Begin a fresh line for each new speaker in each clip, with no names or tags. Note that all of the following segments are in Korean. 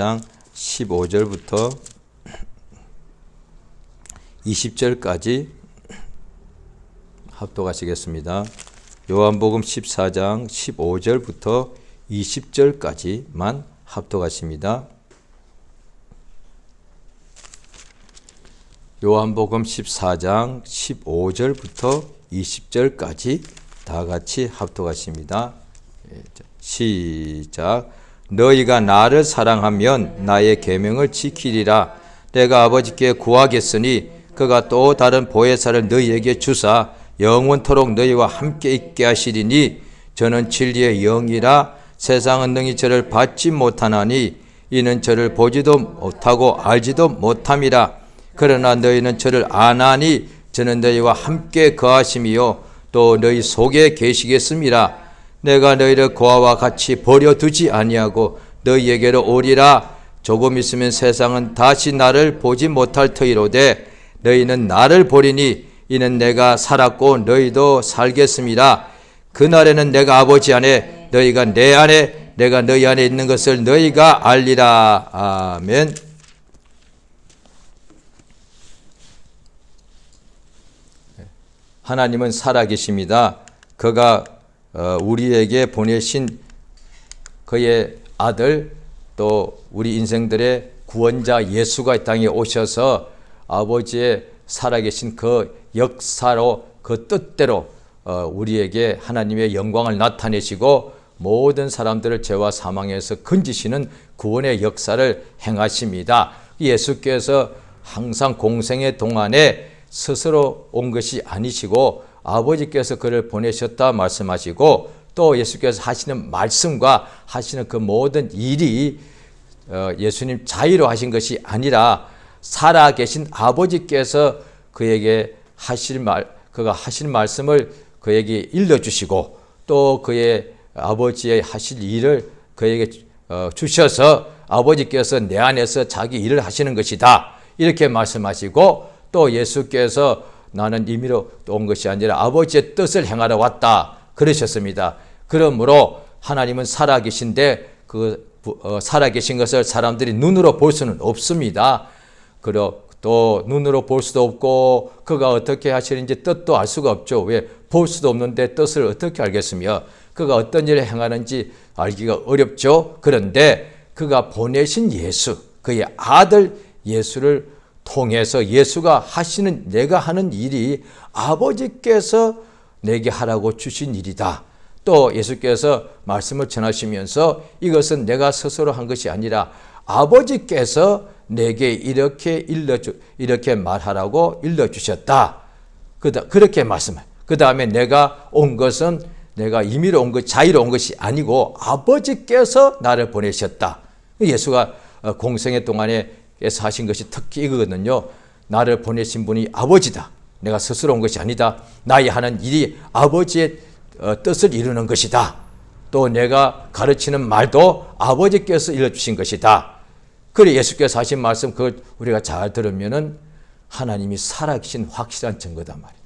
15절부터 20절까지 합독하시겠습니다. 요한복음 14장 15절부터 20절까지만 합독하십니다. 요한복음 14장 15절부터 20절까지 다 같이 합독하십니다. 시작. 너희가 나를 사랑하면 나의 계명을 지키리라. 내가 아버지께 구하겠으니 그가 또 다른 보혜사를 너희에게 주사 영원토록 너희와 함께 있게 하시리니 저는 진리의 영이라. 세상은 능히 저를 받지 못하나니 이는 저를 보지도 못하고 알지도 못함이라. 그러나 너희는 저를 아나니 저는 너희와 함께 거하심이요 또 너희 속에 계시겠음이라. 내가 너희를 고아와 같이 버려두지 아니하고 너희에게로 오리라. 조금 있으면 세상은 다시 나를 보지 못할 터이로되 너희는 나를 보리니 이는 내가 살았고 너희도 살겠음이라. 그날에는 내가 아버지 안에 너희가 내 안에 내가 너희 안에 있는 것을 너희가 알리라. 아멘. 하나님은 살아계십니다. 그가 우리에게 보내신 그의 아들 또 우리 인생들의 구원자 예수가 이 땅에 오셔서 아버지의 살아계신 그 역사로 그 뜻대로 우리에게 하나님의 영광을 나타내시고 모든 사람들을 죄와 사망에서 건지시는 구원의 역사를 행하십니다. 예수께서 항상 공생의 동안에 스스로 온 것이 아니시고 아버지께서 그를 보내셨다 말씀하시고 또 예수께서 하시는 말씀과 하시는 그 모든 일이 예수님 자의로 하신 것이 아니라 살아계신 아버지께서 그에게 그가 하실 말씀을 그에게 일러주시고 또 그의 아버지의 하실 일을 그에게 주셔서 아버지께서 내 안에서 자기 일을 하시는 것이다 이렇게 말씀하시고 또 예수께서 나는 임의로 온 것이 아니라 아버지의 뜻을 행하러 왔다 그러셨습니다. 그러므로 하나님은 살아계신데 그 살아계신 것을 사람들이 눈으로 볼 수는 없습니다. 그리고 또 눈으로 볼 수도 없고 그가 어떻게 하시는지 뜻도 알 수가 없죠. 왜? 볼 수도 없는데 뜻을 어떻게 알겠으며 그가 어떤 일을 행하는지 알기가 어렵죠. 그런데 그가 보내신 예수, 그의 아들 예수를 통해서 예수가 하시는 내가 하는 일이 아버지께서 내게 하라고 주신 일이다. 또 예수께서 말씀을 전하시면서 이것은 내가 스스로 한 것이 아니라 아버지께서 내게 이렇게 말하라고 일러주셨다. 그렇게 말씀을. 그 다음에 내가 온 것은 내가 임의로 온 것, 자의로 온 것이 아니고 아버지께서 나를 보내셨다. 예수가 공생의 동안에 에서 하신 것이 특히 이거거든요. 나를 보내신 분이 아버지다. 내가 스스로 온 것이 아니다. 나의 하는 일이 아버지의 뜻을 이루는 것이다. 또 내가 가르치는 말도 아버지께서 일러주신 것이다. 그래 예수께서 하신 말씀 그걸 우리가 잘 들으면은 하나님이 살아계신 확실한 증거단 말이에요.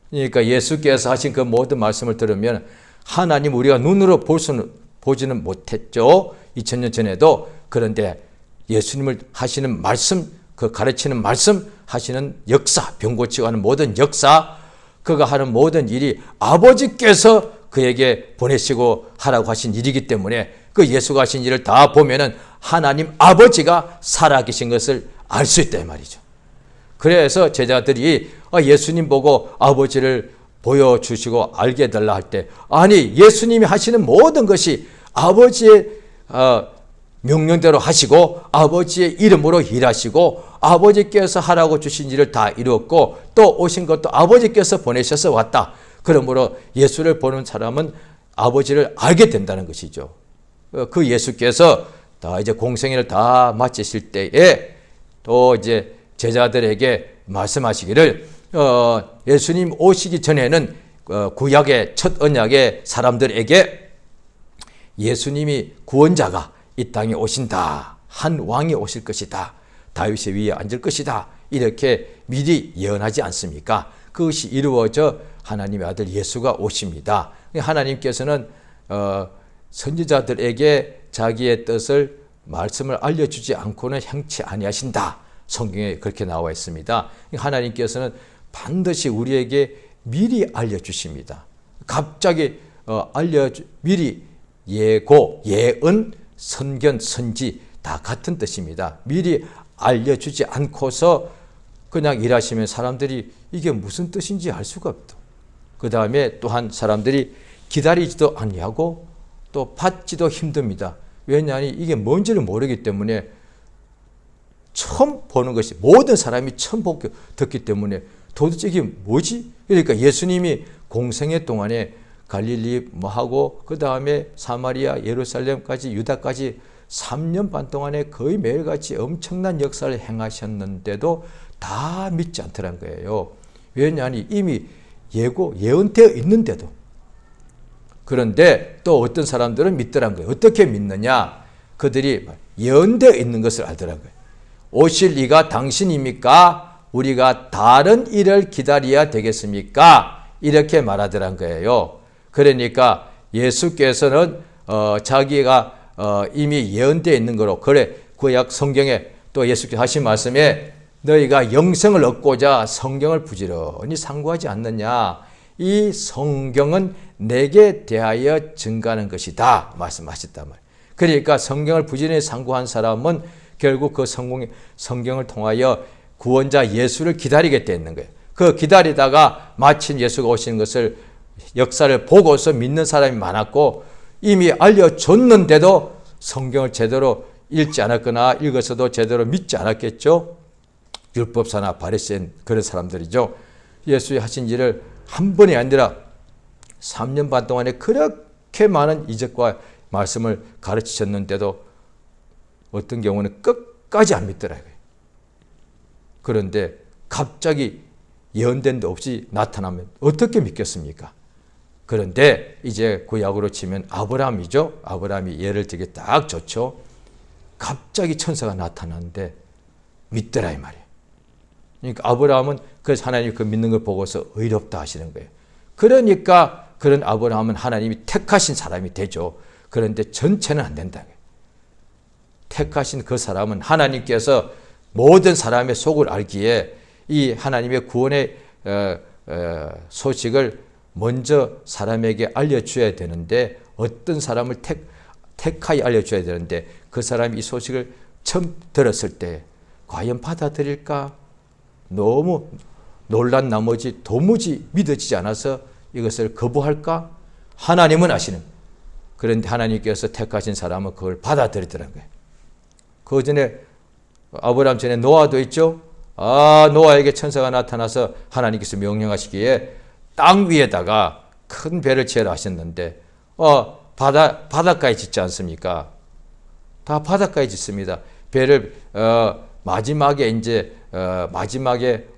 그러니까 예수께서 하신 그 모든 말씀을 들으면 하나님 우리가 눈으로 보지는 못했죠. 2000년 전에도. 그런데 예수님을 하시는 말씀, 그 가르치는 말씀, 하시는 역사, 병 고치고 하는 모든 역사, 그가 하는 모든 일이 아버지께서 그에게 보내시고 하라고 하신 일이기 때문에 그 예수가 하신 일을 다 보면은 하나님 아버지가 살아계신 것을 알 수 있다 이 말이죠. 그래서 제자들이 예수님 보고 아버지를 보여주시고 알게 해달라 할 때 아니 예수님이 하시는 모든 것이 아버지의 명령대로 하시고 아버지의 이름으로 일하시고 아버지께서 하라고 주신 일을 다 이루었고 또 오신 것도 아버지께서 보내셔서 왔다. 그러므로 예수를 보는 사람은 아버지를 알게 된다는 것이죠. 그 예수께서 다 이제 공생애를 다 마치실 때에 또 이제 제자들에게 말씀하시기를 예수님 오시기 전에는 구약의 첫 언약의 사람들에게 예수님이 구원자가 이 땅에 오신다. 한 왕이 오실 것이다. 다윗의 위에 앉을 것이다. 이렇게 미리 예언하지 않습니까? 그것이 이루어져 하나님의 아들 예수가 오십니다. 하나님께서는 선지자들에게 자기의 뜻을 말씀을 알려주지 않고는 행치 아니하신다. 성경에 그렇게 나와 있습니다. 하나님께서는 반드시 우리에게 미리 알려주십니다. 갑자기 미리 예고, 예언, 선견, 선지 다 같은 뜻입니다. 미리 알려주지 않고서 그냥 일하시면 사람들이 이게 무슨 뜻인지 알 수가 없다. 그 다음에 또한 사람들이 기다리지도 아니하고 또 받지도 힘듭니다. 왜냐하면 이게 뭔지를 모르기 때문에 처음 보는 것이 모든 사람이 처음 듣기 때문에 도대체 이게 뭐지? 그러니까 예수님이 공생애 동안에 갈릴리 하고 그 다음에 사마리아, 예루살렘까지 유다까지 3년 반 동안에 거의 매일같이 엄청난 역사를 행하셨는데도 다 믿지 않더란 거예요. 왜냐하면 이미 예언되어 있는데도. 그런데 또 어떤 사람들은 믿더란 거예요. 어떻게 믿느냐? 그들이 예언되어 있는 것을 알더란 거예요. 오실 이가 당신입니까? 우리가 다른 일을 기다려야 되겠습니까? 이렇게 말하더란 거예요. 그러니까 예수께서는 자기가 이미 예언되어 있는 거로, 그래 구약 성경에 또 예수께서 하신 말씀에 너희가 영생을 얻고자 성경을 부지런히 상고하지 않느냐. 이 성경은 내게 대하여 증가하는 것이다 말씀하셨단 말이에요. 그러니까 성경을 부지런히 상고한 사람은 결국 그 성경을 통하여 구원자 예수를 기다리게 되는 거예요. 그 기다리다가 마침 예수가 오시는 것을 역사를 보고서 믿는 사람이 많았고, 이미 알려줬는데도 성경을 제대로 읽지 않았거나 읽어서도 제대로 믿지 않았겠죠. 율법사나 바리새인 그런 사람들이죠. 예수의 하신 일을 한 번이 아니라 3년 반 동안에 그렇게 많은 이적과 말씀을 가르치셨는데도 어떤 경우는 끝까지 안 믿더라고요. 그런데 갑자기 예언된 데 없이 나타나면 어떻게 믿겠습니까? 그런데 이제 구약으로 치면 아브라함이죠. 아브라함이 예를 들게 딱 좋죠. 갑자기 천사가 나타났는데 믿더라 이 말이에요. 그러니까 아브라함은 그래서 하나님이 그 믿는 걸 보고서 의롭다 하시는 거예요. 그러니까 그런 아브라함은 하나님이 택하신 사람이 되죠. 그런데 전체는 안 된다. 택하신 그 사람은 하나님께서 모든 사람의 속을 알기에 이 하나님의 구원의 소식을 먼저 사람에게 알려줘야 되는데, 어떤 사람을 택하여 알려줘야 되는데 그 사람이 이 소식을 처음 들었을 때 과연 받아들일까? 너무 놀란 나머지 도무지 믿어지지 않아서 이것을 거부할까? 하나님은 아시는. 그런데 하나님께서 택하신 사람은 그걸 받아들이더라는 거예요. 그 전에 아브라함 전에 노아도 있죠. 노아에게 천사가 나타나서 하나님께서 명령하시기에 땅 위에다가 큰 배를 지으라 하셨는데 바닷가에 짓지 않습니까? 다 바닷가에 짓습니다. 배를 마지막에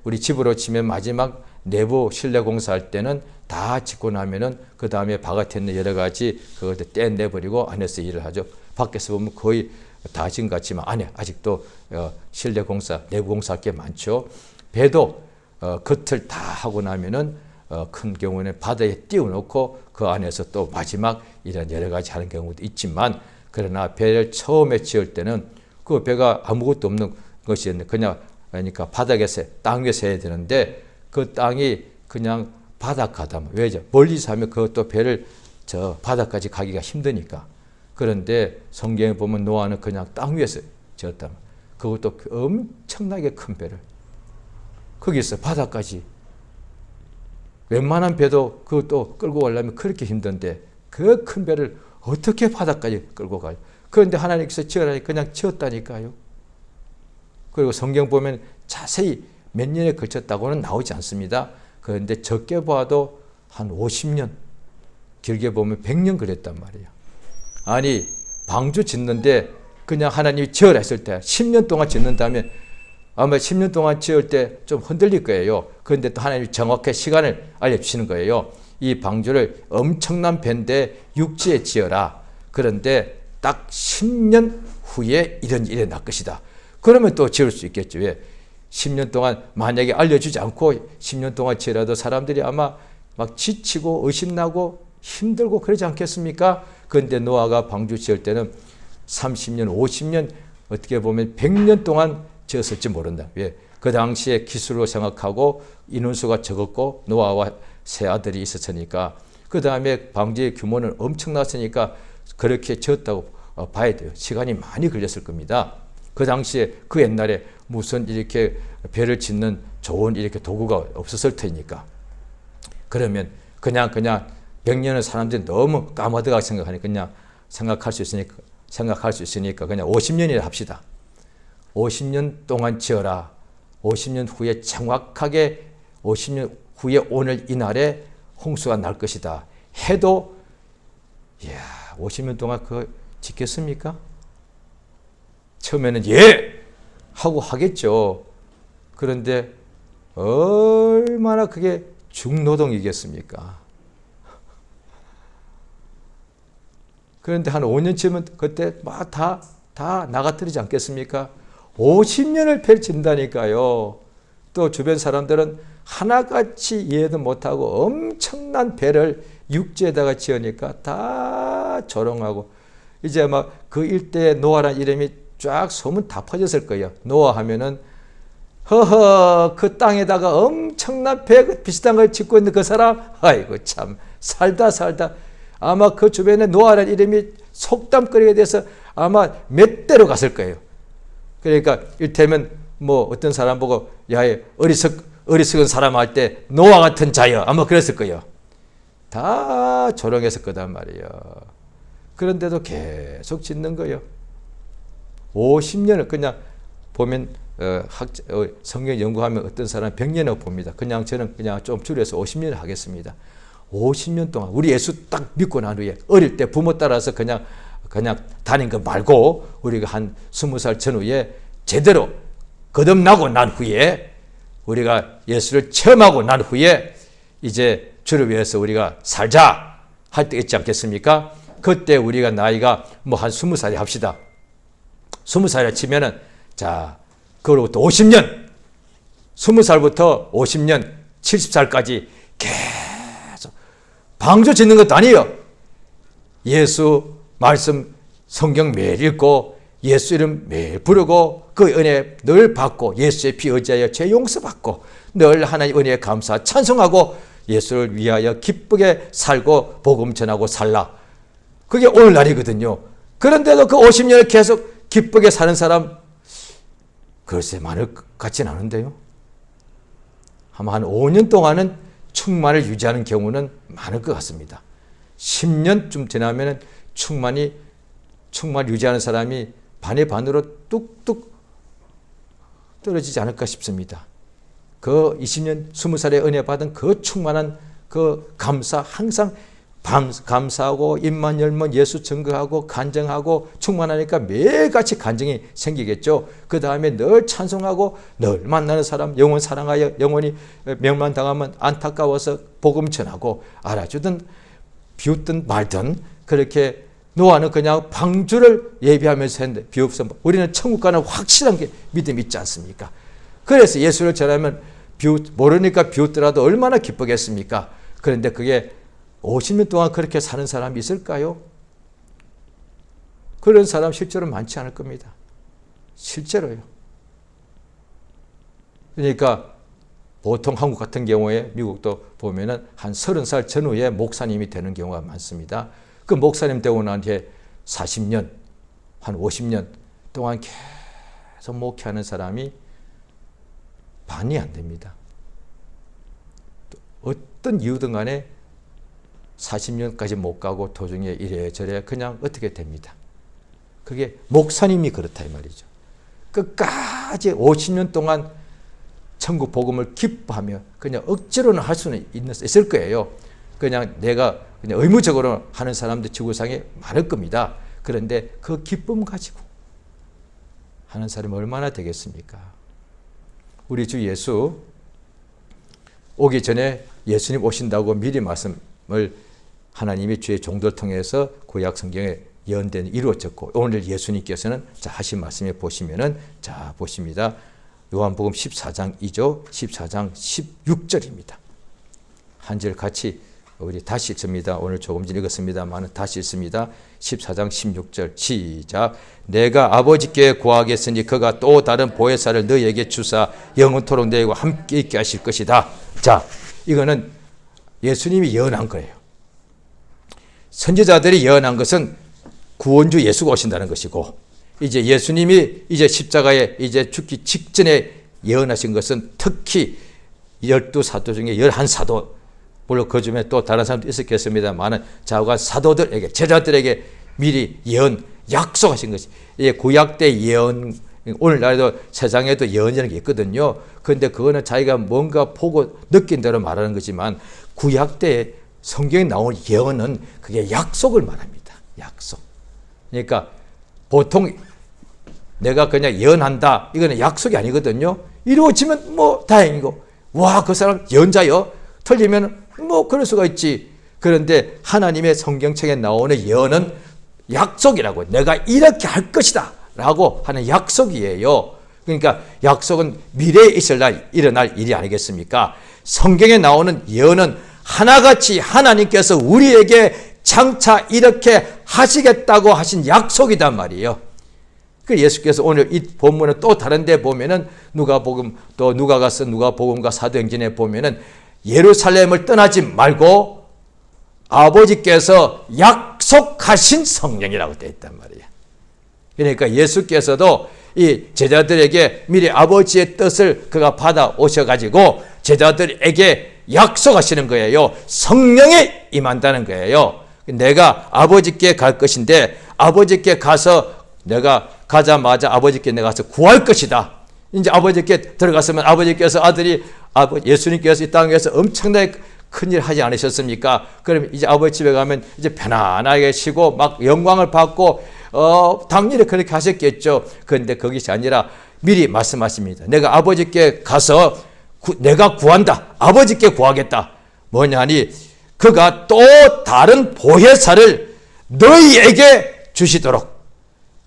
우리 집으로 치면 마지막 내부 실내 공사할 때는 다 짓고 나면은 그 다음에 바깥에 있는 여러 가지 그것들 떼내버리고 안에서 일을 하죠. 밖에서 보면 거의 다 지은 것 같지만 안에 아직도 실내 공사, 내부 공사할 게 많죠. 배도 겉을 다 하고 나면은 큰 경우는 바다에 띄워놓고 그 안에서 또 마지막 이런 여러 가지 하는 경우도 있지만, 그러나 배를 처음에 지을 때는 그 배가 아무것도 없는 것이었는데 그러니까 바닥에서 땅 위에서 해야 되는데 그 땅이 그냥 바닷가다. 왜죠? 멀리서 하면 그것도 배를 저 바다까지 가기가 힘드니까. 그런데 성경에 보면 노아는 그냥 땅 위에서 지었다. 그것도 엄청나게 큰 배를 거기서 바다까지, 웬만한 배도 그것도 끌고 가려면 그렇게 힘든데 그 큰 배를 어떻게 바다까지 끌고 가요? 그런데 하나님께서 지으라니 그냥 지었다니까요. 그리고 성경 보면 자세히 몇 년에 걸쳤다고는 나오지 않습니다. 그런데 적게 봐도 한 50년, 길게 보면 100년 걸렸단 말이에요. 아니, 방주 짓는데 그냥 하나님이 지으라 했을 때 10년 동안 짓는다면 아마 10년 동안 지을 때 좀 흔들릴 거예요. 그런데 또 하나님이 정확하게 시간을 알려주시는 거예요. 이 방주를 엄청난 배인데 육지에 지어라. 그런데 딱 10년 후에 이런 일이 날 것이다. 그러면 또 지을 수 있겠죠. 왜? 10년 동안 만약에 알려주지 않고 10년 동안 지어라도 사람들이 아마 막 지치고 의심나고 힘들고 그러지 않겠습니까? 그런데 노아가 방주 지을 때는 30년, 50년, 어떻게 보면 100년 동안 지었을지 모른다. 왜? 그 당시에 기술로 생각하고 인원수가 적었고 노아와 세 아들이 있었으니까, 그 다음에 방주의 규모는 엄청났으니까 그렇게 지었다고 봐야 돼요. 시간이 많이 걸렸을 겁니다. 그 당시에, 그 옛날에 무슨 이렇게 배를 짓는 좋은 이렇게 도구가 없었을 테니까. 그러면 그냥 100년을 사람들이 너무 까마득하게 생각하니까 그냥 생각할 수 있으니까 그냥 50년이라 합시다. 50년 동안 지어라. 50년 후에 정확하게 50년 후에 오늘 이날에 홍수가 날 것이다 해도, 이야, 50년 동안 그거 지켰습니까? 처음에는 예! 하고 하겠죠. 그런데 얼마나 그게 중노동이겠습니까? 그런데 한 5년쯤은 그때 막 다 나가뜨리지 않겠습니까? 50년을 펼친다니까요. 또 주변 사람들은 하나같이 이해도 못하고 엄청난 배를 육지에다가 지으니까 다 조롱하고, 이제 막 그 일대에 노아라는 이름이 쫙 소문 다 퍼졌을 거예요. 노아 하면은 허허, 그 땅에다가 엄청난 배 비슷한 걸 짓고 있는 그 사람, 아이고 참 살다 아마 그 주변에 노아라는 이름이 속담거리가 돼서 아마 몇 대로 갔을 거예요. 그러니까 일테면 뭐 어떤 사람 보고 야, 어리석은 사람 할 때 노아 같은 자여, 아마 그랬을 거예요. 다 조롱했을 거단 말이에요. 그런데도 계속 짓는 거예요. 50년을 그냥 보면 성경 연구하면 어떤 사람은 100년을 봅니다. 그냥 저는 그냥 좀 줄여서 50년을 하겠습니다. 50년 동안 우리 예수 딱 믿고 난 후에, 어릴 때 부모 따라서 그냥 다닌 거 말고 우리가 한 20살 전후에 제대로 거듭나고 난 후에, 우리가 예수를 체험하고 난 후에 이제 주를 위해서 우리가 살자 할 때 있지 않겠습니까? 그때 우리가 나이가 뭐 한 20살이 합시다. 20살이라 치면은, 자, 그로부터 50년, 20살부터 50년, 70살까지 계속 방주 짓는 것도 아니에요. 예수 말씀 성경 매일 읽고 예수 이름 매일 부르고 그 은혜 늘 받고 예수의 피 의지하여 죄 용서받고 늘 하나님 은혜에 감사 찬송하고 예수를 위하여 기쁘게 살고 복음 전하고 살라. 그게 오늘날이거든요. 그런데도 그 50년을 계속 기쁘게 사는 사람 글쎄 많을 것 같진 않은데요. 아마 한 5년 동안은 충만을 유지하는 경우는 많을 것 같습니다. 10년쯤 지나면 충만 유지하는 사람이 반의 반으로 뚝뚝 떨어지지 않을까 싶습니다. 그 20년, 20살에 은혜 받은 그 충만한 그 감사, 항상 감사하고 입만 열면 예수 증거하고 간증하고 충만하니까 매일같이 간증이 생기겠죠. 그 다음에 늘 찬송하고 늘 만나는 사람 영원 사랑하여 영원히 멸망당하면 안타까워서 복음 전하고 알아주든 비웃든 말든 그렇게 노아는 그냥 방주를 예비하면서 했는데 비옵소. 우리는 천국 가는 확실한 게 믿음이 있지 않습니까? 그래서 예수를 전하면 모르니까 비웃더라도 얼마나 기쁘겠습니까? 그런데 그게 50년 동안 그렇게 사는 사람이 있을까요? 그런 사람 실제로 많지 않을 겁니다. 실제로요. 그러니까 보통 한국 같은 경우에 미국도 보면은 한 30살 전후에 목사님이 되는 경우가 많습니다. 그 목사님 되고 난 뒤에 40년, 한 50년 동안 계속 목회하는 사람이 반이 안 됩니다. 어떤 이유든 간에 40년까지 못 가고 도중에 이래저래 그냥 어떻게 됩니다. 그게 목사님이 그렇다 이 말이죠. 끝까지 50년 동안 천국 복음을 기뻐하며 그냥 억지로는 할 수는 있을 거예요. 그냥 내가 그냥 의무적으로 하는 사람들 지구상에 많을 겁니다. 그런데 그 기쁨 가지고 하는 사람이 얼마나 되겠습니까? 우리 주 예수 오기 전에 예수님 오신다고 미리 말씀을 하나님이 주의 종들 통해서 구약 성경에 예언된 이루어졌고 오늘 예수님께서는 자 하신 말씀에 보시면은 자 보십니다. 요한복음 14장 2조 14장 16절입니다. 한 절 같이 우리 다시 읽습니다. 오늘 조금 전 읽었습니다만 다시 읽습니다. 14장 16절 시작. 내가 아버지께 구하겠으니 그가 또 다른 보혜사를 너희에게 주사 영원토록 너희와 함께 있게 하실 것이다. 자, 이거는 예수님이 예언한 거예요. 선지자들이 예언한 것은 구원주 예수가 오신다는 것이고, 이제 예수님이 이제 십자가에 이제 죽기 직전에 예언하신 것은 특히 12사도 중에 11사도, 물론 그 중에 또 다른 사람도 있었겠습니다만 좌우간 사도들에게, 제자들에게 미리 예언, 약속하신 것이, 구약 때 예언, 오늘날에도 세상에도 예언이라는 게 있거든요. 그런데 그거는 자기가 뭔가 보고 느낀 대로 말하는 거지만, 구약 때 성경에 나온 예언은 그게 약속을 말합니다. 약속. 그러니까 보통 내가 그냥 예언한다, 이거는 약속이 아니거든요. 이루어지면 뭐 다행이고, 와, 그 사람 예언자요? 틀리면 뭐 그럴 수가 있지. 그런데 하나님의 성경책에 나오는 예언은 약속이라고, 내가 이렇게 할 것이다 라고 하는 약속이에요. 그러니까 약속은 미래에 있을 날 일어날 일이 아니겠습니까? 성경에 나오는 예언은 하나같이 하나님께서 우리에게 장차 이렇게 하시겠다고 하신 약속이단 말이에요. 그 예수께서 오늘 이 본문은 또 다른 데 보면은 누가복음, 또 누가가서 누가복음과 사도행전에 보면은 예루살렘을 떠나지 말고 아버지께서 약속하신 성령이라고 되어 있단 말이에요. 그러니까 예수께서도 이 제자들에게 미리 아버지의 뜻을 그가 받아 오셔가지고 제자들에게 약속하시는 거예요. 성령이 임한다는 거예요. 내가 아버지께 갈 것인데, 아버지께 가서 내가 가자마자 아버지께 내가 가서 구할 것이다. 이제 아버지께 들어갔으면 아버지께서 예수님께서 이 땅에서 엄청나게 큰일 하지 않으셨습니까? 그럼 이제 아버지 집에 가면 이제 편안하게 쉬고 막 영광을 받고, 당연히 그렇게 하셨겠죠. 그런데 그것이 아니라 미리 말씀하십니다. 내가 아버지께 가서 내가 구한다. 아버지께 구하겠다. 뭐냐니, 그가 또 다른 보혜사를 너희에게 주시도록.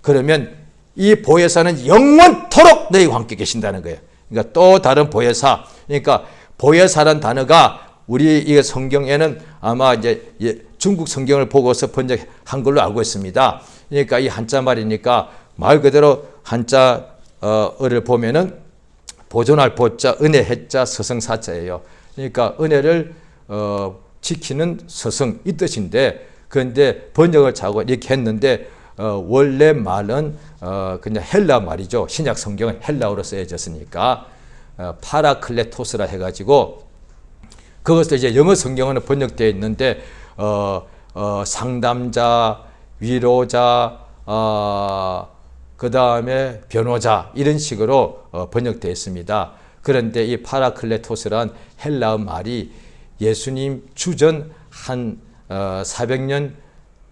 그러면 이 보혜사는 영원토록 너희와 함께 계신다는 거예요. 그러니까 또 다른 보혜사. 그러니까 보혜사라는 단어가 우리 이 성경에는 아마 이제 중국 성경을 보고서 번역한 걸로 알고 있습니다. 그러니까 이 한자 말이니까 말 그대로 한자어를 보면은 보존할 보자, 은혜 해자, 서성 사자예요. 그러니까 은혜를 지키는 서성, 이 뜻인데, 그런데 번역을 자고 이렇게 했는데 원래 말은 그냥 헬라 말이죠. 신약 성경은 헬라어로 쓰여졌으니까 파라클레토스라 해가지고, 그것도 이제 영어 성경은 번역되어 있는데 상담자, 위로자, 그 다음에 변호자, 이런 식으로 번역되어 있습니다. 그런데 이 파라클레토스란 헬라어 말이 예수님 주전 한 400년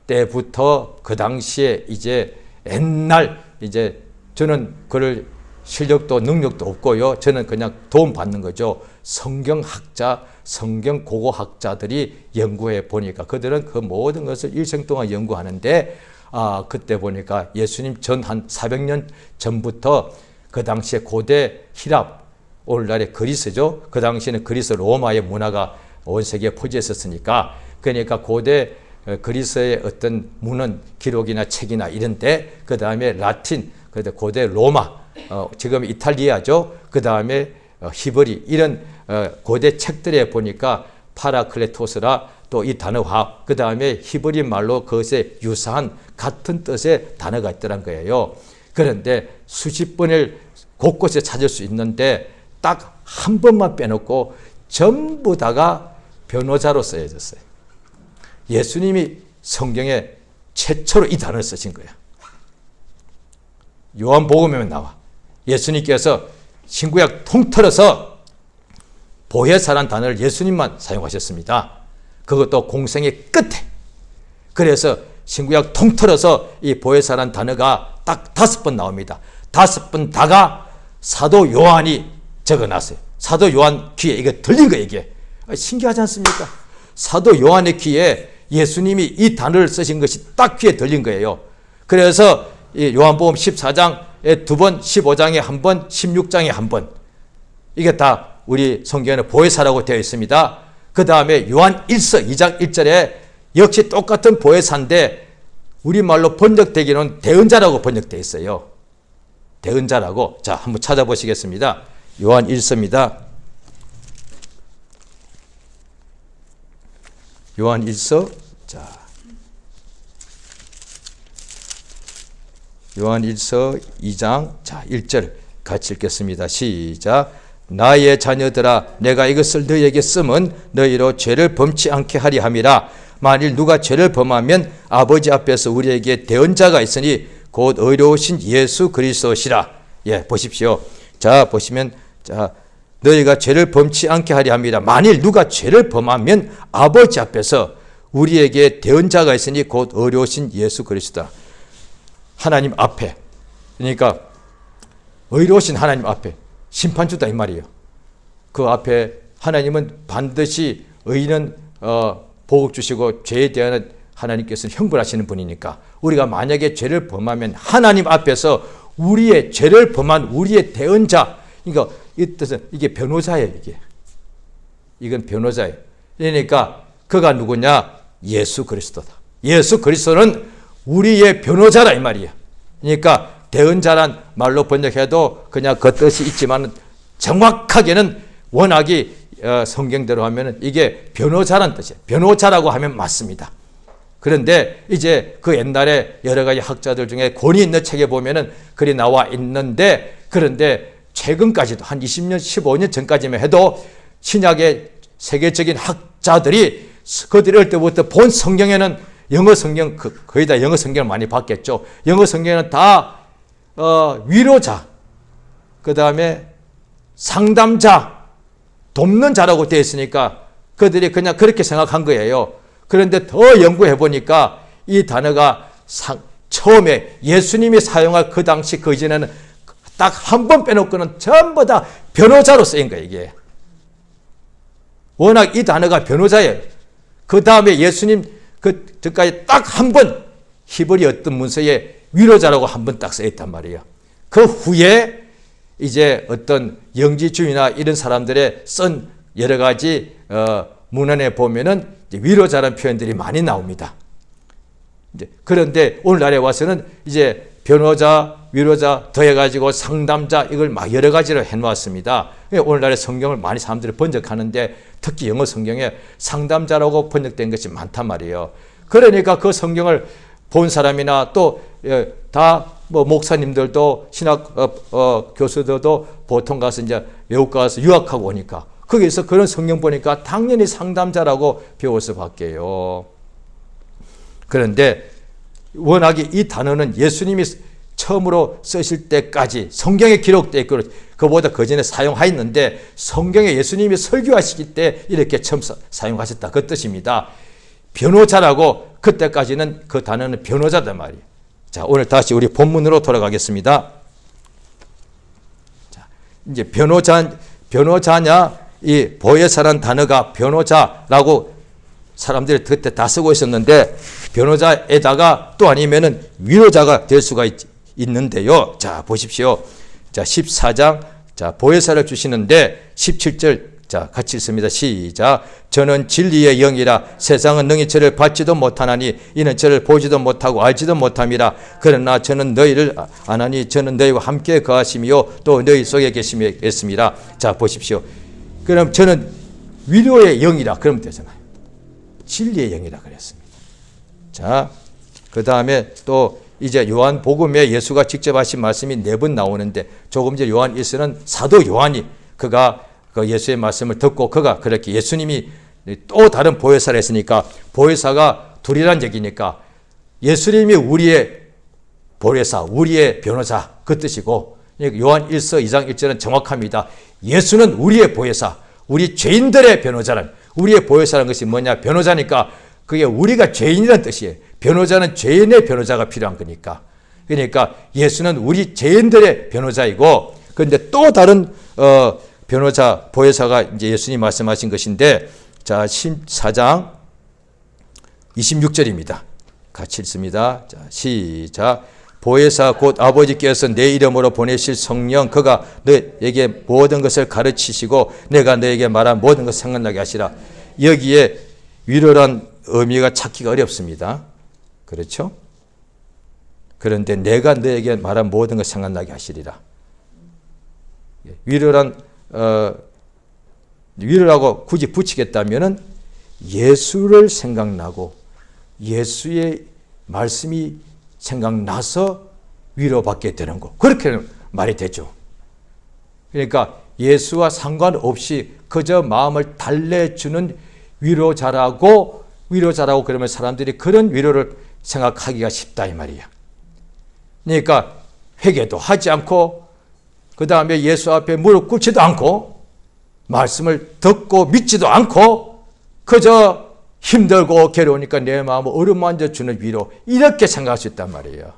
때부터 그 당시에 이제 옛날, 이제 저는 그럴 실력도 능력도 없고요. 저는 그냥 도움 받는 거죠. 성경학자, 성경 고고학자들이 연구해 보니까 그들은 그 모든 것을 일생 동안 연구하는데, 그때 보니까 예수님 전 한 400년 전부터 그 당시에 고대 히랍, 오늘날의 그리스죠. 그 당시에는 그리스 로마의 문화가 온 세계에 퍼져 있었으니까, 그러니까 고대 그리스의 어떤 문헌 기록이나 책이나 이런데, 그 다음에 라틴, 고대 로마, 지금 이탈리아죠. 그 다음에 히브리, 이런 고대 책들에 보니까 파라클레토스라, 또 이 단어화, 그 다음에 히브리 말로 그것에 유사한 같은 뜻의 단어가 있더란 거예요. 그런데 수십 번을 곳곳에 찾을 수 있는데 딱 한 번만 빼놓고 전부 다가 변호자로 쓰여졌어요. 예수님이 성경에 최초로 이 단어를 쓰신 거예요. 요한복음에 나와. 예수님께서 신구약 통틀어서 보혜사라는 단어를 예수님만 사용하셨습니다. 그것도 공생의 끝에. 그래서 신구약 통틀어서 이 보혜사라는 단어가 딱 5번 나옵니다. 5번 다가 사도 요한이 적어놨어요. 사도 요한 귀에 이게 들린 거예요. 이게 신기하지 않습니까? 사도 요한의 귀에 예수님이 이 단어를 쓰신 것이 딱 귀에 들린 거예요. 그래서 이 요한복음 14장에 2번, 15장에 1번, 16장에 1번, 이게 다 우리 성경에는 보혜사라고 되어 있습니다. 그 다음에 요한 1서 2장 1절에 역시 똑같은 보혜사인데 우리말로 번역되기는 대언자라고 번역되어 있어요. 대언자라고. 자, 한번 찾아보시겠습니다. 요한 1서입니다. 요한 1서. 자, 요한 1서 2장 자 1절 같이 읽겠습니다. 시작. 나의 자녀들아 내가 이것을 너희에게 쓰면 너희로 죄를 범치 않게 하리 함이라. 만일 누가 죄를 범하면 아버지 앞에서 우리에게 대언자가 있으니 곧 의로우신 예수 그리스도시라. 예, 보십시오. 자, 보시면 자, 너희가 죄를 범치 않게 하리 함이라. 만일 누가 죄를 범하면 아버지 앞에서 우리에게 대언자가 있으니 곧 의로우신 예수 그리스도다. 하나님 앞에. 그러니까 의로우신 하나님 앞에 심판주다 이 말이에요. 그 앞에 하나님은 반드시 의인은 복을 주시고 죄에 대한 하나님께서는 형벌하시는 분이니까 우리가 만약에 죄를 범하면 하나님 앞에서 우리의 죄를 범한 우리의 대언자, 그러니까 이 뜻은 이게 변호사예요. 이건 변호자예요. 그러니까 그가 누구냐? 예수 그리스도다. 예수 그리스도는 우리의 변호자라 이 말이에요. 그러니까 대언자란 말로 번역해도 그냥 그 뜻이 있지만 정확하게는 원학이 성경대로 하면 이게 변호자란 뜻이에요. 변호자라고 하면 맞습니다. 그런데 이제 그 옛날에 여러 가지 학자들 중에 권위 있는 책에 보면은 글이 나와 있는데, 그런데 최근까지도 한 20년, 15년 전까지만 해도 신약의 세계적인 학자들이 그들이 어릴 때부터 본 성경에는 영어 성경, 거의 다 영어 성경을 많이 봤겠죠. 영어 성경에는 다 위로자, 그 다음에 상담자, 돕는 자라고 되어 있으니까 그들이 그냥 그렇게 생각한 거예요. 그런데 더 연구해 보니까 이 단어가 처음에 예수님이 사용할 그 당시 그 이전에는 딱 한 번 빼놓고는 전부 다 변호자로 쓰인 거예요. 이게 워낙 이 단어가 변호자예요. 그 다음에 예수님 그까지 딱 한 번 히브리 어떤 문서에 위로자라고 한 번 딱 써있단 말이에요. 그 후에 이제 어떤 영지주의나 이런 사람들의 쓴 여러 가지 문헌에 보면은 위로자라는 표현들이 많이 나옵니다. 그런데 오늘날에 와서는 이제 변호자, 위로자 더해가지고 상담자 이걸 막 여러 가지로 해놓았습니다. 오늘날에 성경을 많이 사람들이 번역하는데 특히 영어 성경에 상담자라고 번역된 것이 많단 말이에요. 그러니까 그 성경을 본 사람이나 또 다 뭐 목사님들도 신학 교수들도 보통 가서 이제 외국 가서 유학하고 오니까 거기서 그런 성경 보니까 당연히 상담자라고 배워서 받게요. 그런데 워낙에 이 단어는 예수님이 처음으로 쓰실 때까지 성경에 기록되어 있고 그보다 그 전에 사용하였는데 성경에 예수님이 설교하시기 때 이렇게 처음 사용하셨다 그 뜻입니다. 변호자라고 그때까지는 그 단어는 변호자단 말이에요. 자, 오늘 다시 우리 본문으로 돌아가겠습니다. 자, 이제 변호자냐 이 보혜사란 단어가 변호자라고 사람들이 그때 다 쓰고 있었는데 변호자에다가 또 아니면은 위로자가 될 수가 있는데요. 자, 보십시오. 자, 14장. 자, 보혜사를 주시는데 17절. 자, 같이 읽습니다. 시작. 저는 진리의 영이라 세상은 능히 저를 받지도 못하나니 이는 저를 보지도 못하고 알지도 못함이라. 그러나 저는 너희를 아나니 저는 너희와 함께 거하심이요 또 너희 속에 계심이라. 자, 보십시오. 그럼 저는 위로의 영이라 그러면 되잖아요. 진리의 영이라 그랬습니다. 자, 그 다음에 또 이제 요한복음에 예수가 직접 하신 말씀이 4번 나오는데 조금 전에 요한 1서는 사도 요한이 그가 그 예수의 말씀을 듣고 그가 그렇게 예수님이 또 다른 보혜사를 했으니까 보혜사가 둘이란 얘기니까 예수님이 우리의 보혜사, 우리의 변호사 그 뜻이고 요한 1서 2장 1절은 정확합니다. 예수는 우리의 보혜사, 우리 죄인들의 변호자는 우리의 보혜사라는 것이 뭐냐? 변호자니까 그게 우리가 죄인이라는 뜻이에요. 변호자는 죄인의 변호자가 필요한 거니까. 그러니까 예수는 우리 죄인들의 변호자이고 그런데 또 다른 변호자, 보혜사가 이제 예수님이 말씀하신 것인데 자, 14장 26절입니다. 같이 읽습니다. 자, 시작. 보혜사 곧 아버지께서 내 이름으로 보내실 성령 그가 너에게 모든 것을 가르치시고 내가 너에게 말한 모든 것을 생각나게 하시라. 여기에 위로란 의미가 찾기가 어렵습니다. 그렇죠? 그런데 내가 너에게 말한 모든 것 생각나게 하시리라. 위로라고 굳이 붙이겠다면은 예수를 생각나고 예수의 말씀이 생각나서 위로받게 되는 거. 그렇게 말이 되죠. 그러니까 예수와 상관없이 그저 마음을 달래주는 위로자라고 그러면 사람들이 그런 위로를 생각하기가 쉽다 이 말이야. 그러니까 회개도 하지 않고 그 다음에 예수 앞에 무릎 꿇지도 않고 말씀을 듣고 믿지도 않고 그저 힘들고 괴로우니까 내 마음을 어루만져 주는 위로, 이렇게 생각할 수 있단 말이에요.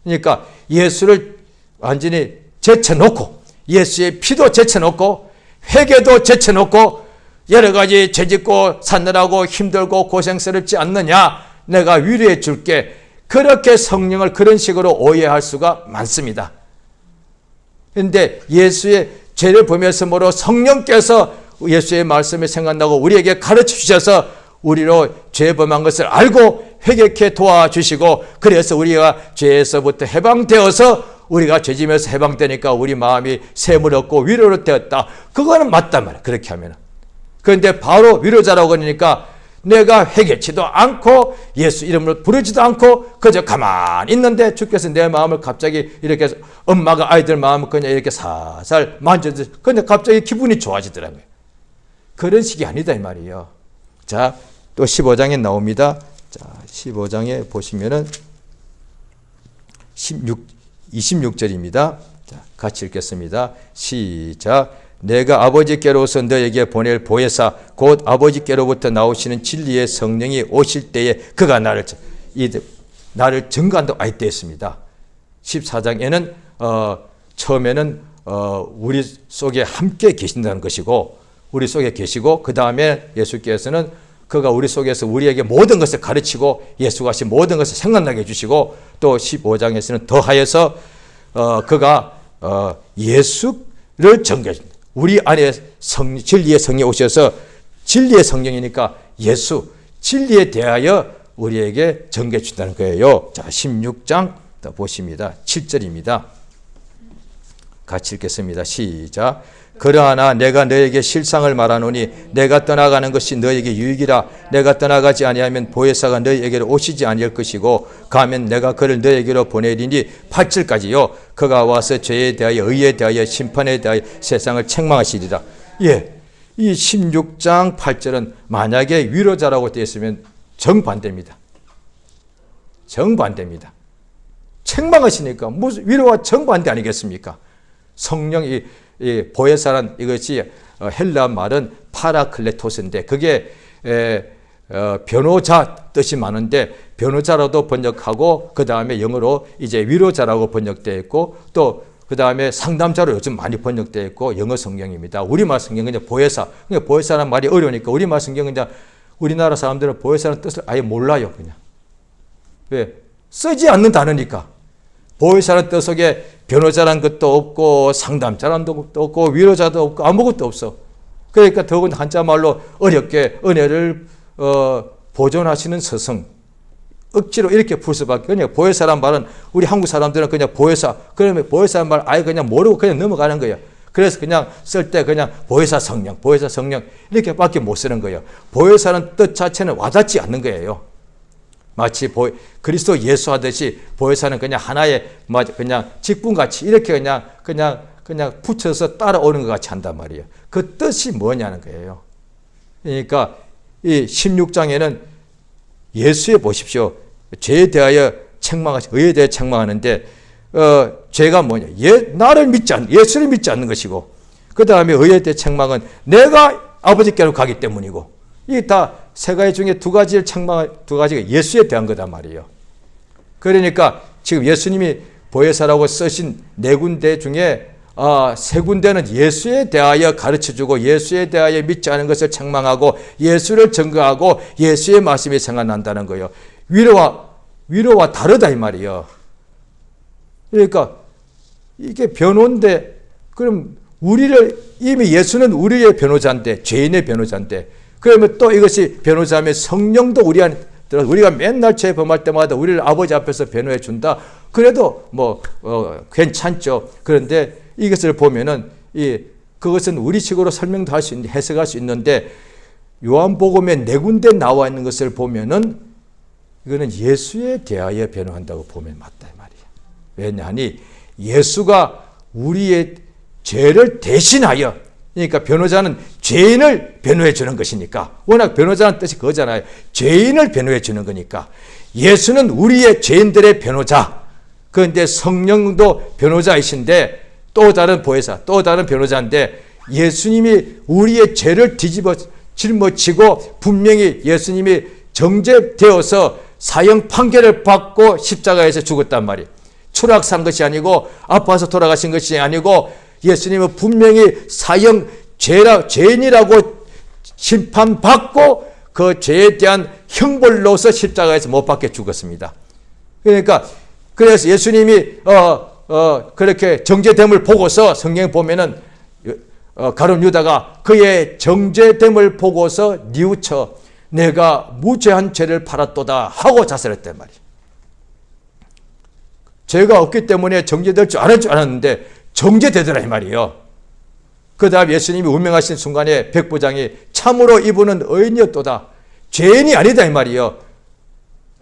그러니까 예수를 완전히 제쳐놓고 예수의 피도 제쳐놓고 회개도 제쳐놓고 여러 가지 죄짓고 사느라고 힘들고 고생스럽지 않느냐, 내가 위로해 줄게. 그렇게 성령을 그런 식으로 오해할 수가 많습니다. 그런데 예수의 죄를 보면서 뭐로 성령께서 예수의 말씀이 생각나고 우리에게 가르쳐 주셔서 우리로 죄 범한 것을 알고 회개케 도와주시고, 그래서 우리가 죄에서부터 해방되어서 우리가 죄짐에서 해방되니까 우리 마음이 샘을 얻고 위로를 되었다. 그거는 맞단 말이야, 그렇게 하면. 그런데 바로 위로자라고 하니까 내가 회개치도 않고 예수 이름으로 부르지도 않고 그저 가만히 있는데 주께서 내 마음을 갑자기 이렇게, 엄마가 아이들 마음을 그냥 이렇게 살살 만져서 근데 갑자기 기분이 좋아지더라고요. 그런 식이 아니다 이 말이에요. 자, 또 15장에 나옵니다. 자, 15장에 보시면은 26절입니다. 자, 같이 읽겠습니다. 시작. 내가 아버지께로서 너에게 보낼 보혜사 곧 아버지께로부터 나오시는 진리의 성령이 오실 때에 그가 나를 증거한다고 아이때했습니다. 14장에는 처음에는 우리 속에 함께 계신다는 것이고, 우리 속에 계시고, 그 다음에 예수께서는 그가 우리 속에서 우리에게 모든 것을 가르치고 예수가 하신 모든 것을 생각나게 해주시고, 또 15장에서는 더하여서 그가 예수를 전개해 줍니다. 우리 안에 진리의 성령이 오셔서, 진리의 성령이니까 예수, 진리에 대하여 우리에게 전개해 준다는 거예요. 자, 16장 보십니다. 7절입니다. 같이 읽겠습니다. 시작. 그러하나 내가 너에게 실상을 말하노니 내가 떠나가는 것이 너에게 유익이라. 내가 떠나가지 아니하면 보혜사가 너에게로 오시지 아니할 것이고, 가면 내가 그를 너에게로 보내리니 8절까지요. 그가 와서 죄에 대하여 의에 대하여 심판에 대하여 세상을 책망하시리라. 예, 이 16장 8절은 만약에 위로자라고 되어 있으면 정반대입니다. 정반대입니다. 책망하시니까 무슨 위로와 정반대 아니겠습니까? 성령이 보혜사란 이것이 헬라 말은 파라클레토스인데 그게 변호자 뜻이 많은데 변호자라도 번역하고 그 다음에 영어로 이제 위로자라고 번역되어 있고 또 그 다음에 상담자로 요즘 많이 번역되어 있고 영어 성경입니다. 우리말 성경은 이제 보혜사. 그러니까 보혜사라는 말이 어려우니까 우리말 성경은 이제 우리나라 사람들은 보혜사라는 뜻을 아예 몰라요. 그냥. 왜? 쓰지 않는 단어니까. 보혜사라는 뜻 속에 변호자란 것도 없고 상담자란 것도 없고 위로자도 없고 아무것도 없어. 그러니까 더군 한자말로 어렵게 은혜를 보존하시는 스승. 억지로 이렇게 풀 수밖에. 그냥 보혜사란 말은 우리 한국 사람들은 그냥 보혜사. 그러면 보혜사란 말 아예 그냥 모르고 그냥 넘어가는 거예요. 그래서 그냥 쓸 때 그냥 보혜사 성령, 보혜사 성령 이렇게밖에 못 쓰는 거예요. 보혜사는 뜻 자체는 와닿지 않는 거예요. 마치 그리스도 예수 하듯이 보혜사는 그냥 하나의 그냥 직분같이 이렇게 그냥 붙여서 따라오는 것 같이 한단 말이에요. 그 뜻이 뭐냐는 거예요. 그러니까 이 16장에는 예수에 보십시오. 죄에 대하여 의에 대해 책망하는데 죄가 뭐냐? 나를 믿지 않는, 예수를 믿지 않는 것이고, 그 다음에 의에 대해 책망은 내가 아버지께로 가기 때문이고, 이 다 세 가지 중에 두 가지가 예수에 대한 거단 말이에요. 그러니까 지금 예수님이 보혜사라고 쓰신 네 군데 중에 세 군데는 예수에 대하여 가르쳐주고 예수에 대하여 믿지 않은 것을 책망하고 예수를 증거하고 예수의 말씀이 생각난다는 거예요. 위로와 다르다 이 말이에요. 그러니까 이게 변호인데, 그럼 이미 예수는 우리의 변호자인데, 죄인의 변호자인데, 그러면 또 이것이 변호자면 성령도 우리 안에 들어서 우리가 맨날 죄 범할 때마다 우리를 아버지 앞에서 변호해 준다. 그래도 괜찮죠. 그런데 이것을 보면은 그것은 우리식으로 설명도 할 수 있는데 해석할 수 있는데 요한복음에 네 군데 나와 있는 것을 보면은 이거는 예수에 대하여 변호한다고 보면 맞다 이 말이야. 왜냐하니 예수가 우리의 죄를 대신하여, 그러니까 변호자는 죄인을 변호해 주는 것이니까, 워낙 변호자는 뜻이 그거잖아요. 죄인을 변호해 주는 거니까 예수는 우리의 죄인들의 변호자. 그런데 성령도 변호자이신데 또 다른 보혜사, 또 다른 변호자인데 예수님이 우리의 죄를 짊어지고 분명히 예수님이 정죄되어서 사형 판결을 받고 십자가에서 죽었단 말이에요. 추락산 것이 아니고 아파서 돌아가신 것이 아니고 예수님은 분명히 사형 죄인이라고 심판받고 그 죄에 대한 형벌로서 십자가에서 못 박혀 죽었습니다. 그러니까 그래서 예수님이 그렇게 정죄됨을 보고서 성경에 보면은 가룟 유다가 그의 정죄됨을 보고서 뉘우쳐 내가 무죄한 죄를 팔았도다 하고 자살했단 말이에요. 죄가 없기 때문에 정죄될 줄 알았는데 정죄되더라 이 말이에요. 그 다음 예수님이 운명하신 순간에 백부장이 참으로 이분은 의인이었도다, 죄인이 아니다 이 말이에요.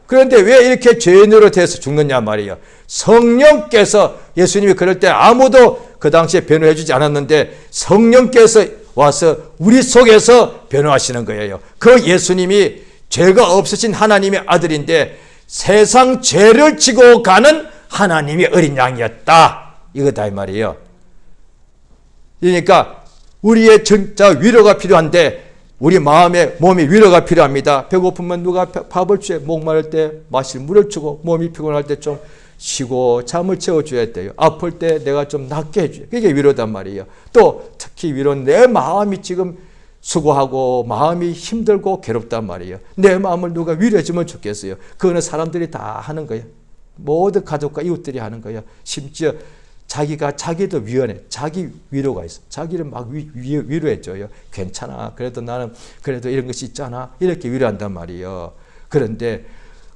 그런데 왜 이렇게 죄인으로 돼서 죽느냐 말이에요. 성령께서, 예수님이 그럴 때 아무도 그 당시에 변호해 주지 않았는데 성령께서 와서 우리 속에서 변호하시는 거예요. 그 예수님이 죄가 없으신 하나님의 아들인데 세상 죄를 지고 가는 하나님의 어린 양이었다, 이거다 이 말이에요. 그러니까 우리의 진짜 위로가 필요한데 우리 마음에 몸이 위로가 필요합니다. 배고프면 누가 밥을 주에, 목마를 때 마실 물을 주고, 몸이 피곤할 때 좀 쉬고 잠을 채워줘야 돼요. 아플 때 내가 좀 낫게 해줘요. 그게 위로단 말이에요. 또 특히 위로는 내 마음이 지금 수고하고 마음이 힘들고 괴롭단 말이에요. 내 마음을 누가 위로해주면 좋겠어요. 그거는 사람들이 다 하는 거예요. 모든 가족과 이웃들이 하는 거예요. 심지어 자기도 위원해. 자기 위로가 있어. 자기를 막 위로해줘요. 괜찮아. 그래도 나는 그래도 이런 것이 있잖아. 이렇게 위로한단 말이에요. 그런데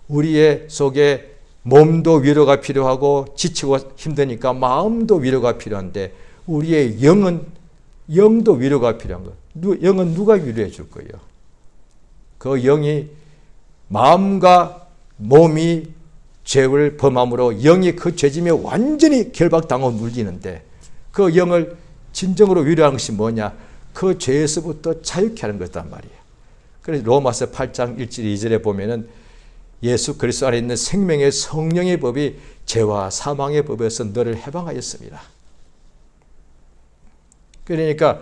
우리의 속에 몸도 위로가 필요하고 지치고 힘드니까 마음도 위로가 필요한데 우리의 영도 위로가 필요한 거예요. 영은 누가 위로해 줄 거예요? 그 영이 마음과 몸이 죄를 범함으로 영이 그 죄짐에 완전히 결박당하고 눌리는데 그 영을 진정으로 위로하는 것이 뭐냐? 그 죄에서부터 자유케 하는 것단 말이에요. 그래서 로마서 8장 1절 2절에 보면은 예수 그리스도 안에 있는 생명의 성령의 법이 죄와 사망의 법에서 너를 해방하였습니다. 그러니까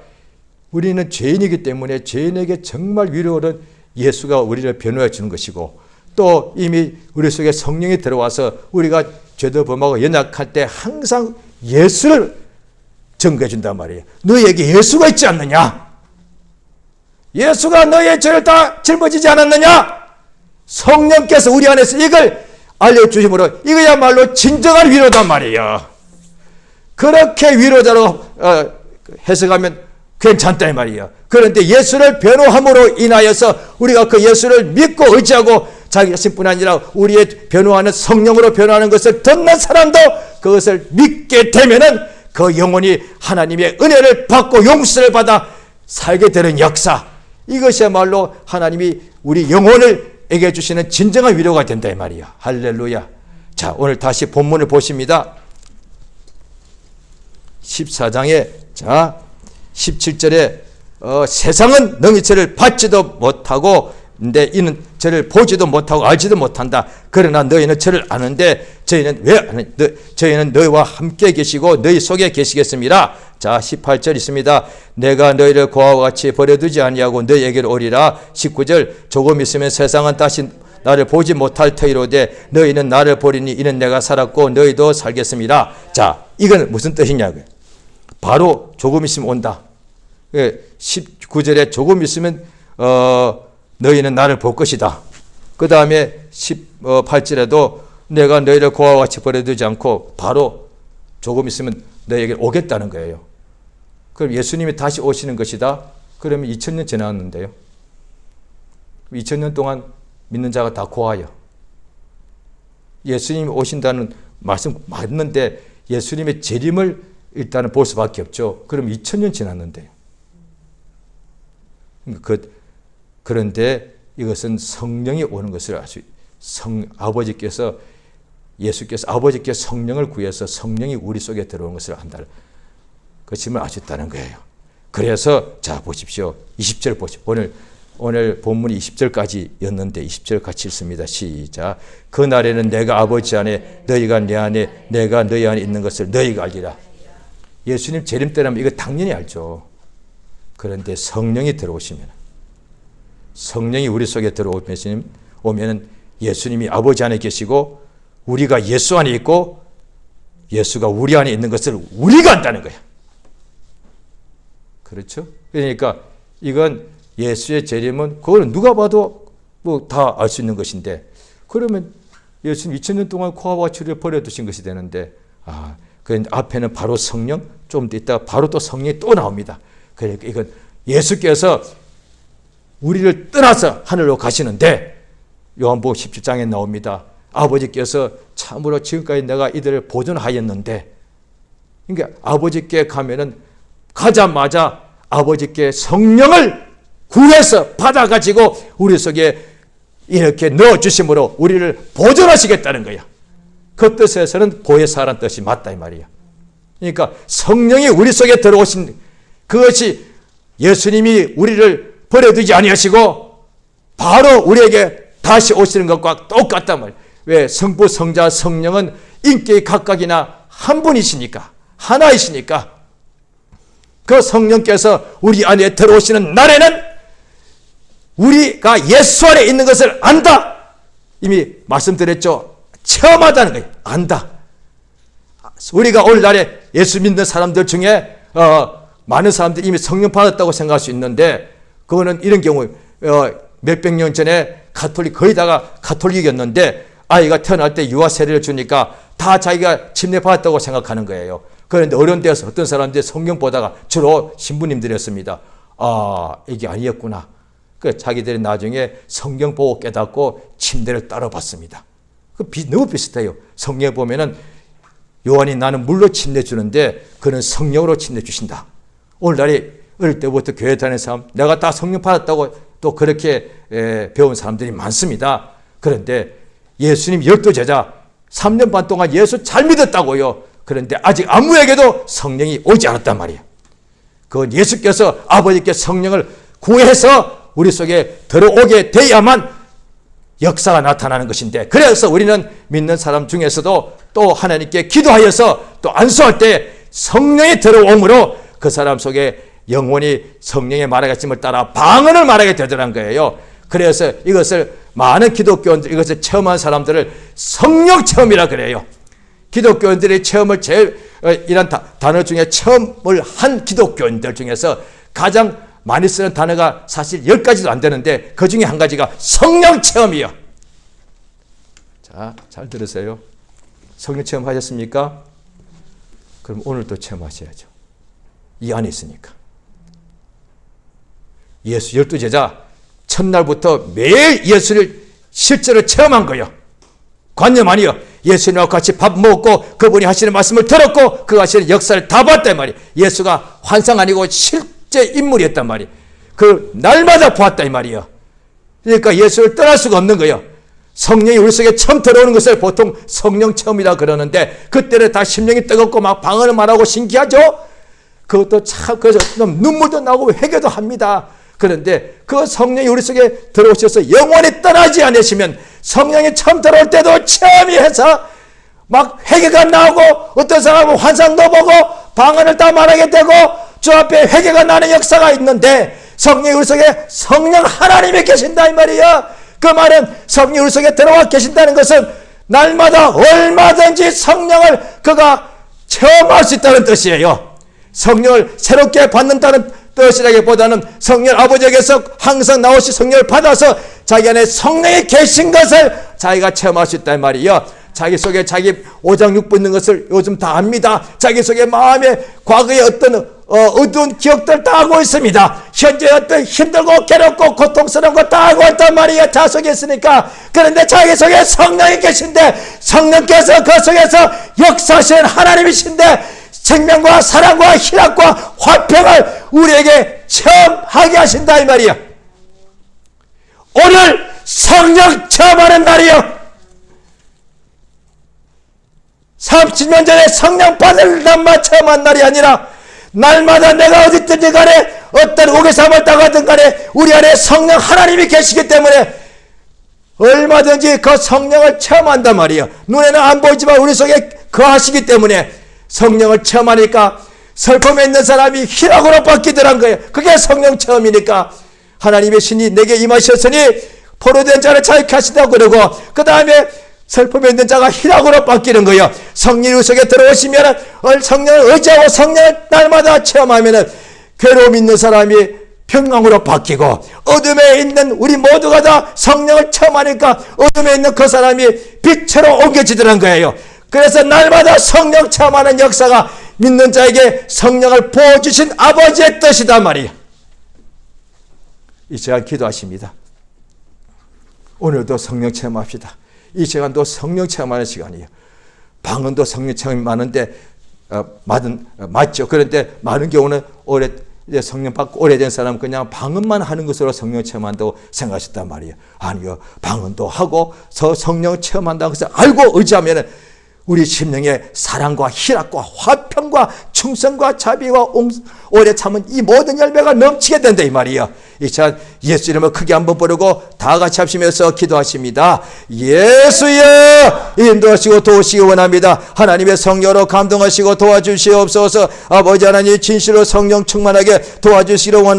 우리는 죄인이기 때문에 죄인에게 정말 위로는 예수가 우리를 변호해 주는 것이고, 또 이미 우리 속에 성령이 들어와서 우리가 죄도 범하고 연약할 때 항상 예수를 증거해 준단 말이에요. 너에게 예수가 있지 않느냐? 예수가 너의 죄를 다 짊어지지 않았느냐? 성령께서 우리 안에서 이걸 알려주심으로 이거야말로 진정한 위로단 말이에요. 그렇게 위로자로 해석하면 괜찮다 이 말이에요. 그런데 예수를 변호함으로 인하여서 우리가 그 예수를 믿고 의지하고 자기 자신뿐 아니라 우리의 변호하는 성령으로 변호하는 것을 듣는 사람도 그것을 믿게 되면은 그 영혼이 하나님의 은혜를 받고 용서를 받아 살게 되는 역사, 이것이야말로 하나님이 우리 영혼을 에게 주시는 진정한 위로가 된다 이 말이야. 할렐루야. 자, 오늘 다시 본문을 보십니다. 14장에 자 17절에 세상은 너희 죄를 받지도 못하고 근데 이는 저를 보지도 못하고 알지도 못한다. 그러나 너희는 저를 아는데 저희는 왜 아는? 저희는 너희와 함께 계시고 너희 속에 계시겠습니다. 자 18절 있습니다. 내가 너희를 고아와 같이 버려두지 아니하고 너희에게로 오리라. 19절 조금 있으면 세상은 다시 나를 보지 못할 터이로되 너희는 나를 보리니 이는 내가 살았고 너희도 살겠습니다. 자 이건 무슨 뜻이냐고요. 바로 조금 있으면 온다. 19절에 조금 있으면 너희는 나를 볼 것이다. 그 다음에 18절에도 내가 너희를 고아와 같이 버려두지 않고 바로 조금 있으면 너희에게 오겠다는 거예요. 그럼 예수님이 다시 오시는 것이다. 그러면 2000년 지났는데요. 2000년 동안 믿는 자가 다 고아요. 예수님이 오신다는 말씀 맞는데 예수님의 재림을 일단은 볼 수밖에 없죠. 그럼 2000년 지났는데요. 그런데 이것은 성령이 오는 것을 아주 예수께서 아버지께 성령을 구해서 성령이 우리 속에 들어오는 것을 안다는 것임을 아셨다는 거예요. 그래서 자 보십시오. 20절 보십시오. 오늘 본문이 20절까지였는데 20절 같이 읽습니다. 시작. 그날에는 내가 아버지 안에 너희가 내 안에 내가 너희 안에 있는 것을 너희가 알리라. 예수님 재림 때라면 이거 당연히 알죠. 그런데 성령이 들어오시면 성령이 우리 속에 들어오면 예수님이 아버지 안에 계시고 우리가 예수 안에 있고 예수가 우리 안에 있는 것을 우리가 안다는 거야. 그렇죠? 그러니까 이건 예수의 재림은 그거는 누가 봐도 뭐 다 알 수 있는 것인데 그러면 예수님 2000년 동안 코아와 추를 버려두신 것이 되는데 그 앞에는 바로 성령 좀 있다가 바로 또 성령이 또 나옵니다. 그러니까 이건 예수께서 우리를 떠나서 하늘로 가시는데 요한복음 17장에 나옵니다. 아버지께서 참으로 지금까지 내가 이들을 보존하였는데 그러니까 아버지께 가면은 가자마자 아버지께 성령을 구해서 받아가지고 우리 속에 이렇게 넣어주심으로 우리를 보존하시겠다는 거야. 그 뜻에서는 보혜사라는 뜻이 맞다 이 말이야. 그러니까 성령이 우리 속에 들어오신 그것이 예수님이 우리를 버려두지 아니하시고 바로 우리에게 다시 오시는 것과 똑같단 말이야. 왜? 성부, 성자, 성령은 인격이 각각이나 한 분이시니까 하나이시니까 그 성령께서 우리 안에 들어오시는 날에는 우리가 예수 안에 있는 것을 안다. 이미 말씀드렸죠. 체험하다는 거예요. 안다. 우리가 오늘날에 예수 믿는 사람들 중에 많은 사람들이 이미 성령 받았다고 생각할 수 있는데 그거는 이런 경우 몇백 년 전에 거의 다가 가톨릭이었는데 아이가 태어날 때 유아 세례를 주니까 다 자기가 침례 받았다고 생각하는 거예요. 그런데 어려운 데서 어떤 사람들이 성경 보다가 주로 신부님들이었습니다. 이게 아니었구나. 자기들이 나중에 성경 보고 깨닫고 침례를 따라 받습니다. 너무 비슷해요. 성경에 보면은 요한이 나는 물로 침례 주는데 그는 성령으로 침례 주신다. 오늘날에 어릴 때부터 교회 다니는 사람 내가 다 성령 받았다고 또 그렇게 배운 사람들이 많습니다. 그런데 예수님 12제자 3년 반 동안 예수 잘 믿었다고요. 그런데 아직 아무에게도 성령이 오지 않았단 말이에요. 그건 예수께서 아버지께 성령을 구해서 우리 속에 들어오게 돼야만 역사가 나타나는 것인데 그래서 우리는 믿는 사람 중에서도 또 하나님께 기도하여서 또 안수할 때 성령이 들어옴으로 그 사람 속에 영혼이 성령의 말하심을 따라 방언을 말하게 되더란 거예요. 그래서 이것을 많은 기독교인들 이것을 체험한 사람들을 성령 체험이라 그래요. 기독교인들의 체험을 이런 단어 중에 체험을 한 기독교인들 중에서 가장 많이 쓰는 단어가 사실 10가지도 안 되는데 그 중에 한 가지가 성령 체험이에요. 자, 잘 들으세요. 성령 체험 하셨습니까? 그럼 오늘 또 체험하셔야죠. 이 안에 있으니까. 예수 12제자 첫날부터 매일 예수를 실제로 체험한 거예요. 관념 아니요. 예수님과 같이 밥 먹고 그분이 하시는 말씀을 들었고 그 하시는 역사를 다 봤단 말이에요. 예수가 환상 아니고 실제 인물이었단 말이에요. 그 날마다 보았다 이 말이에요. 그러니까 예수를 떠날 수가 없는 거예요. 성령이 우리 속에 처음 들어오는 것을 보통 성령 체험이라 그러는데 그때는 다 심령이 뜨겁고 막 방언을 말하고 신기하죠. 그것도 참 그래서 눈물도 나고 회개도 합니다. 그런데 그 성령이 우리 속에 들어오셔서 영원히 떠나지 않으시면 성령이 처음 들어올 때도 체험이 해서 막 회개가 나오고 어떤 사람은 환상도 보고 방언을 다 말하게 되고 주 앞에 회개가 나는 역사가 있는데 성령이 우리 속에 성령 하나님이 계신다 이 말이야. 그 말은 성령이 우리 속에 들어와 계신다는 것은 날마다 얼마든지 성령을 그가 체험할 수 있다는 뜻이에요. 성령을 새롭게 받는다는 뜻이라기보다는 성령 아버지에게서 항상 나오신 성령을 받아서 자기 안에 성령이 계신 것을 자기가 체험할 수 있단 말이에요. 자기 속에 자기 오장 육부 있는 것을 요즘 다 압니다. 자기 속에 마음에 과거에 어떤 어두운 기억들 다 하고 있습니다. 현재 어떤 힘들고 괴롭고 고통스러운 거 다 하고 있단 말이에요. 자 속에 있으니까. 그런데 자기 속에 성령이 계신데 성령께서 그 속에서 역사하시는 하나님이신데 생명과 사랑과 희락과 화평을 우리에게 체험하게 하신다 이 말이야. 오늘 성령 체험하는 날이요. 30년 전에 성령 받을 날만 체험한 날이 아니라 날마다 내가 어디든지 간에 어떤 우겨삼을 당하든 간에 우리 안에 성령 하나님이 계시기 때문에 얼마든지 그 성령을 체험한단 말이에요. 눈에는 안 보이지만 우리 속에 거하시기 때문에 성령을 체험하니까 슬픔에 있는 사람이 희락으로 바뀌더란 거예요. 그게 성령 체험이니까 하나님의 신이 내게 임하셨으니 포로된 자를 자유케 하신다고 그러고 그 다음에 슬픔에 있는 자가 희락으로 바뀌는 거예요. 성령이 우리 속에 들어오시면 성령을 의지하고 성령을 날마다 체험하면 괴로움 있는 사람이 평강으로 바뀌고 어둠에 있는 우리 모두가 다 성령을 체험하니까 어둠에 있는 그 사람이 빛으로 옮겨지더란 거예요. 그래서 날마다 성령 체험하는 역사가 믿는 자에게 성령을 부어주신 아버지의 뜻이단 말이에요. 이 시간 기도하십니다. 오늘도 성령 체험합시다. 이 시간도 성령 체험하는 시간이에요. 방언도 성령 체험이 많은데 맞죠. 그런데 많은 경우는 이제 성령 받고 오래된 사람은 그냥 방언만 하는 것으로 성령 체험한다고 생각하셨단 말이에요. 아니요. 방언도 하고 성령 체험한다고 해서 알고 의지하면 우리 심령의 사랑과 희락과 화평과 충성과 자비와 오래 참은 이 모든 열매가 넘치게 된다 이 말이에요. 이 시간 예수 이름을 크게 한번 부르고 다 같이 합시면서 기도하십니다. 예수여 인도하시고 도우시기 원합니다. 하나님의 성령으로 감동하시고 도와주시옵소서. 아버지 하나님 진실로 성령 충만하게 도와주시기를 원합니다.